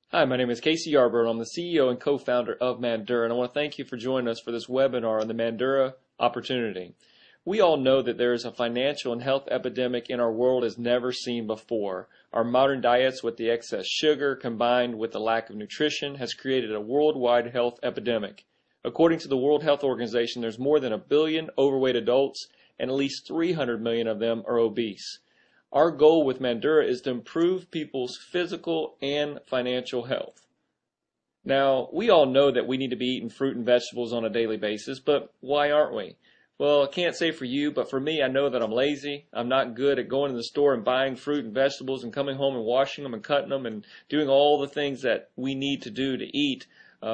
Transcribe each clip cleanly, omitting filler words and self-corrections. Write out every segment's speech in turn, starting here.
Hi, my name is Casey Yarbrough, and I'm the CEO and co-founder of Mandura, and I want to thank you for joining us for this webinar on the Mandura opportunity. We all know that there is a financial and health epidemic in our world as never seen before. Our modern diets with the excess sugar combined with the lack of nutrition has created a worldwide health epidemic. According to the World Health Organization, there's more than 1 billion overweight adults, and at least 300 million of them are obese. Our goal with Mandura is to improve people's physical and financial health. Now, we all know that we need to be eating fruit and vegetables on a daily basis, but why aren't we? Well, I can't say for you, but for me, I know that I'm lazy. I'm not good at going to the store and buying fruit and vegetables and coming home and washing them and cutting them and doing all the things that we need to do to eat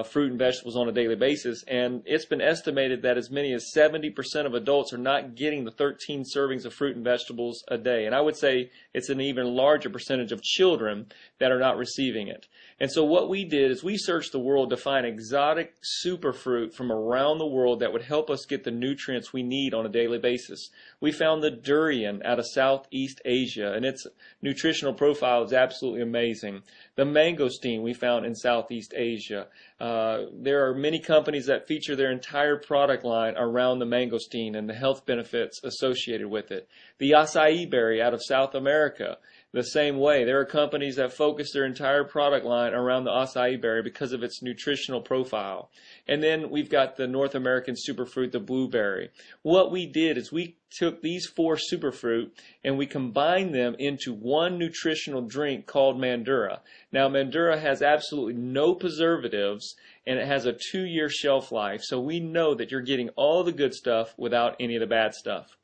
fruit and vegetables on a daily basis. And it's been estimated that as many as 70% of adults are not getting the 13 servings of fruit and vegetables a day. And I would say it's an even larger percentage of children that are not receiving it. And so what we did is we searched the world to find exotic superfruit from around the world that would help us get the nutrients we need on a daily basis. We found the durian out of Southeast Asia, and its nutritional profile is absolutely amazing. The mangosteen we found in Southeast Asia. There are many companies that feature their entire product line around the mangosteen and the health benefits associated with it. The acai berry out of South America, the same way. There are companies that focus their entire product line around the acai berry because of its nutritional profile. And then we've got the North American superfruit, the blueberry. What we did is we took these 4 superfruit and we combined them into one nutritional drink called Mandura. Now, Mandura has absolutely no preservatives and it has a 2-year shelf life, so we know that you're getting all the good stuff without any of the bad stuff.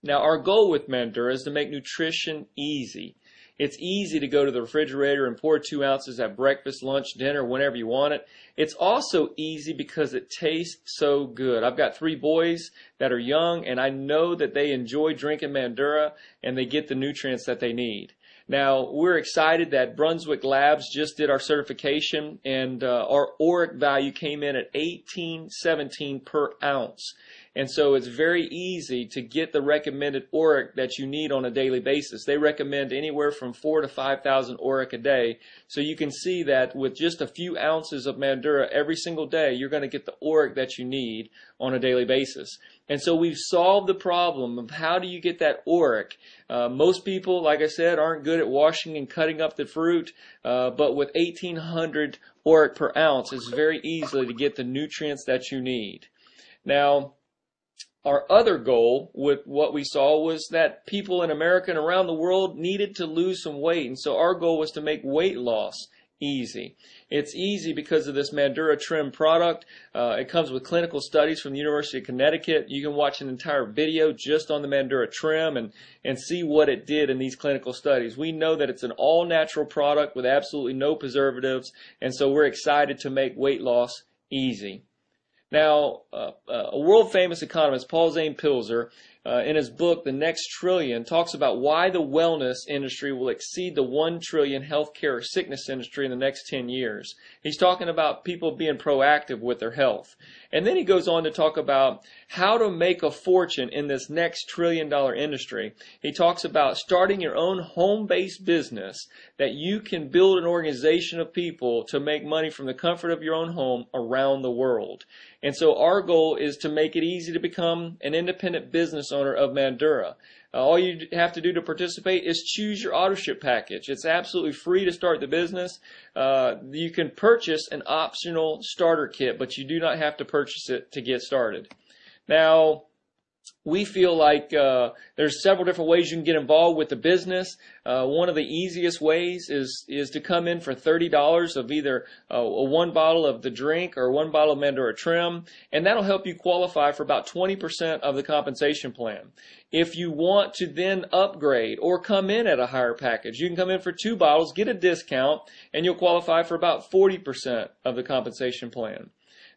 Now, our goal with Mandura is to make nutrition easy. It's easy to go to the refrigerator and pour 2 ounces at breakfast, lunch, dinner, whenever you want it. It's also easy because it tastes so good. I've got 3 boys that are young, and I know that they enjoy drinking Mandura, and they get the nutrients that they need. Now, we're excited that Brunswick Labs just did our certification, and our ORAC value came in at 1817 per ounce. And so it's very easy to get the recommended ORAC that you need on a daily basis. They recommend anywhere from 4,000 to 5,000 ORAC a day. So you can see that with just a few ounces of Mandura every single day, you're going to get the ORAC that you need on a daily basis. And so we've solved the problem of how do you get that ORAC. Most people, like I said, aren't good at washing and cutting up the fruit, but with 1,800 ORAC per ounce, it's very easy to get the nutrients that you need. Now, our other goal with what we saw was that people in America and around the world needed to lose some weight. And so our goal was to make weight loss easy. It's easy because of this Mandura Trim product. It comes with clinical studies from the University of Connecticut. You can watch an entire video just on the Mandura Trim and see what it did in these clinical studies. We know that it's an all-natural product with absolutely no preservatives, and so we're excited to make weight loss easy. Now, a world-famous economist, Paul Zane-Pilzer, in his book, The Next Trillion, talks about why the wellness industry will exceed the 1 trillion healthcare or sickness industry in the next 10 years. He's talking about people being proactive with their health. And then he goes on to talk about how to make a fortune in this next trillion-dollar industry. He talks about starting your own home-based business that you can build an organization of people to make money from the comfort of your own home around the world. And so our goal is to make it easy to become an independent business owner of Mandura. All you have to do to participate is choose your AutoShip package. It's absolutely free to start the business. You can purchase an optional starter kit, but you do not have to purchase it to get started. Now, we feel like there's several different ways you can get involved with the business. One of the easiest ways is to come in for $30 of either one bottle of the drink or 1 bottle of Mandura Trim, and that'll help you qualify for about 20% of the compensation plan. If you want to then upgrade or come in at a higher package, you can come in for 2 bottles, get a discount, and you'll qualify for about 40% of the compensation plan.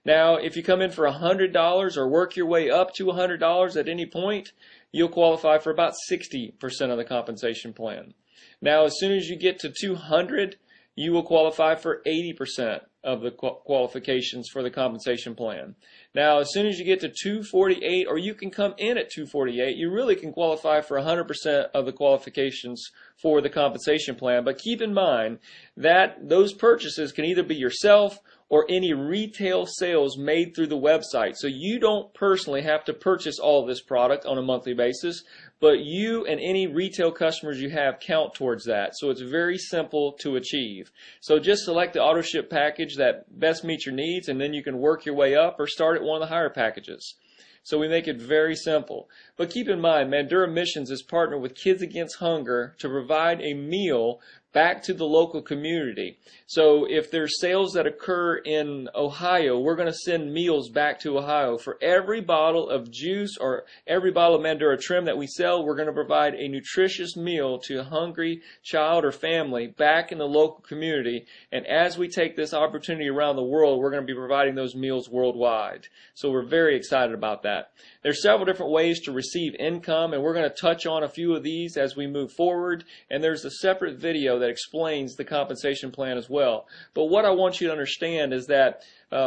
Now, if you come in for $100 or work your way up to $100 at any point, you'll qualify for about 60% of the compensation plan. Now, as soon as you get to $200, you will qualify for 80% of the qualifications for the compensation plan. Now, as soon as you get to 248, or you can come in at 248, you really can qualify for 100% of the qualifications for the compensation plan. But keep in mind that those purchases can either be yourself or any retail sales made through the website. So you don't personally have to purchase all of this product on a monthly basis, but you and any retail customers you have count towards that. So it's very simple to achieve. So just select the auto ship package that best meets your needs, and then you can work your way up or start at one of the higher packages. So we make it very simple. But keep in mind, Mandura Missions is partnered with Kids Against Hunger to provide a meal back to the local community. So if there's sales that occur in Ohio, we're going to send meals back to Ohio. For every bottle of juice or every bottle of Mandura trim that we sell, we're going to provide a nutritious meal to a hungry child or family back in the local community. And as we take this opportunity around the world, we're going to be providing those meals worldwide. So we're very excited about that. There's several different ways to receive income, and we're going to touch on a few of these as we move forward. And there's a separate video that explains the compensation plan as well. But what I want you to understand is that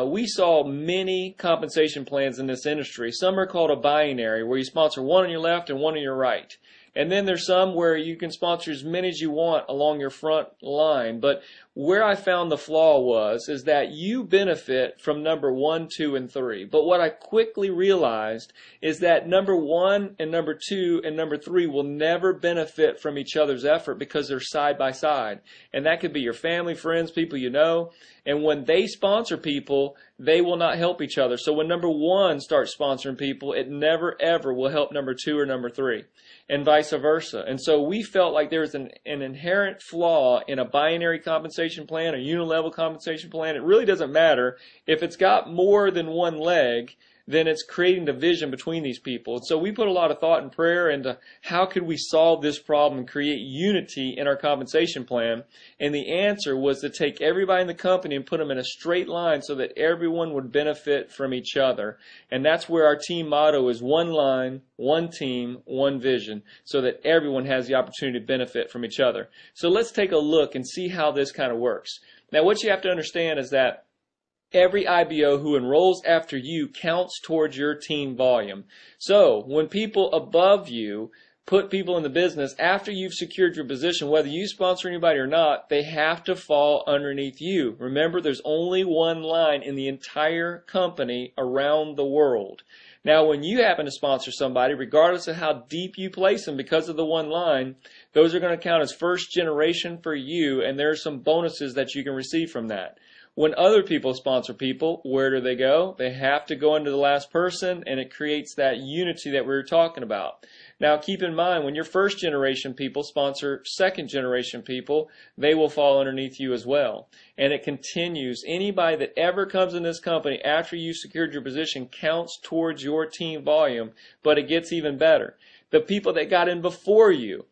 we saw many compensation plans in this industry. Some are called a binary, where you sponsor one on your left and one on your right. And then there's some where you can sponsor as many as you want along your front line. But where I found the flaw is that you benefit from number 1, 2, and 3. But what I quickly realized is that number 1 and number 2 and number 3 will never benefit from each other's effort because they're side by side. And that could be your family, friends, people you know. And when they sponsor people, they will not help each other. So when number 1 starts sponsoring people, it never ever will help number 2 or number 3. And vice versa. And so we felt like there was an inherent flaw in a binary compensation plan, a unilevel compensation plan. It really doesn't matter. If it's got more than one leg, then it's creating division between these people. And so we put a lot of thought and prayer into how could we solve this problem and create unity in our compensation plan. And the answer was to take everybody in the company and put them in a straight line so that everyone would benefit from each other. And that's where our team motto is one line, one team, one vision, so that everyone has the opportunity to benefit from each other. So let's take a look and see how this kind of works. Now what you have to understand is that every IBO who enrolls after you counts towards your team volume. So when people above you put people in the business after you've secured your position, whether you sponsor anybody or not, they have to fall underneath you. Remember, there's only one line in the entire company around the world. Now, when you happen to sponsor somebody, regardless of how deep you place them because of the one line, those are going to count as first generation for you, and there are some bonuses that you can receive from that. When other people sponsor people, where do they go? They have to go into the last person, and it creates that unity that we were talking about. Now, keep in mind, when your first generation people sponsor second generation people, they will fall underneath you as well. And it continues. Anybody that ever comes in this company after you secured your position counts towards your team volume, but it gets even better. The people that got in before you,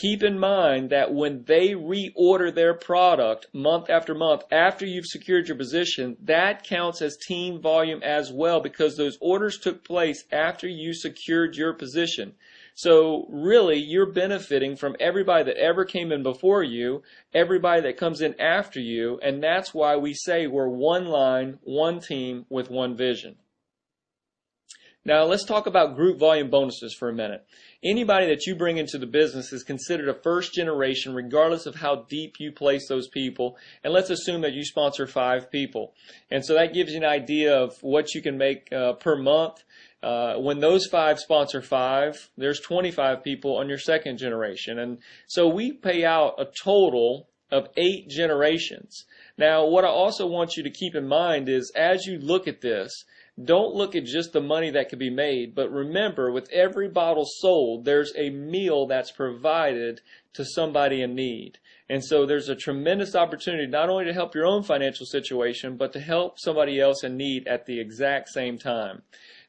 keep in mind that when they reorder their product month after month after you've secured your position, that counts as team volume as well because those orders took place after you secured your position. So really, you're benefiting from everybody that ever came in before you, everybody that comes in after you, and that's why we say we're one line, one team with one vision. Now, let's talk about group volume bonuses for a minute. Anybody that you bring into the business is considered a first generation regardless of how deep you place those people. And let's assume that you sponsor 5 people. And so that gives you an idea of what you can make per month. When those 5 sponsor 5, there's 25 people on your second generation. And so we pay out a total of 8 generations. Now, what I also want you to keep in mind is as you look at this, don't look at just the money that could be made, but remember, with every bottle sold, there's a meal that's provided to somebody in need. And so there's a tremendous opportunity not only to help your own financial situation, but to help somebody else in need at the exact same time.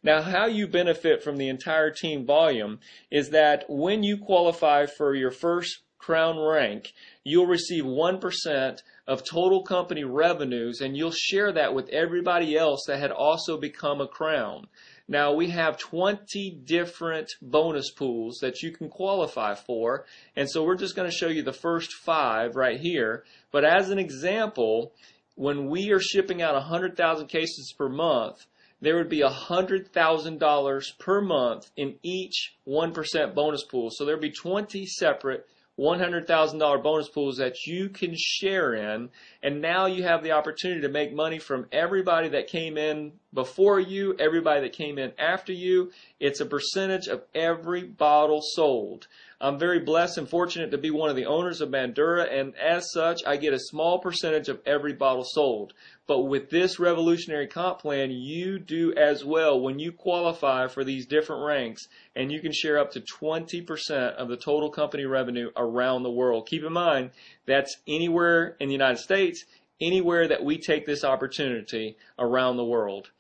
Now, how you benefit from the entire team volume is that when you qualify for your first crown rank, you'll receive 1% of total company revenues, and you'll share that with everybody else that had also become a crown. Now, we have 20 different bonus pools that you can qualify for, and so we're just going to show you the first 5 right here. But as an example, when we are shipping out 100,000 cases per month, there would be $100,000 per month in each 1% bonus pool. So there would be 20 separate $100,000 bonus pools that you can share in, and now you have the opportunity to make money from everybody that came in before you, everybody that came in after you. It's a percentage of every bottle sold. I'm very blessed and fortunate to be one of the owners of Mandura, and as such, I get a small percentage of every bottle sold. But with this revolutionary comp plan, you do as well when you qualify for these different ranks, and you can share up to 20% of the total company revenue around the world. Keep in mind, that's anywhere in the United States, anywhere that we take this opportunity around the world.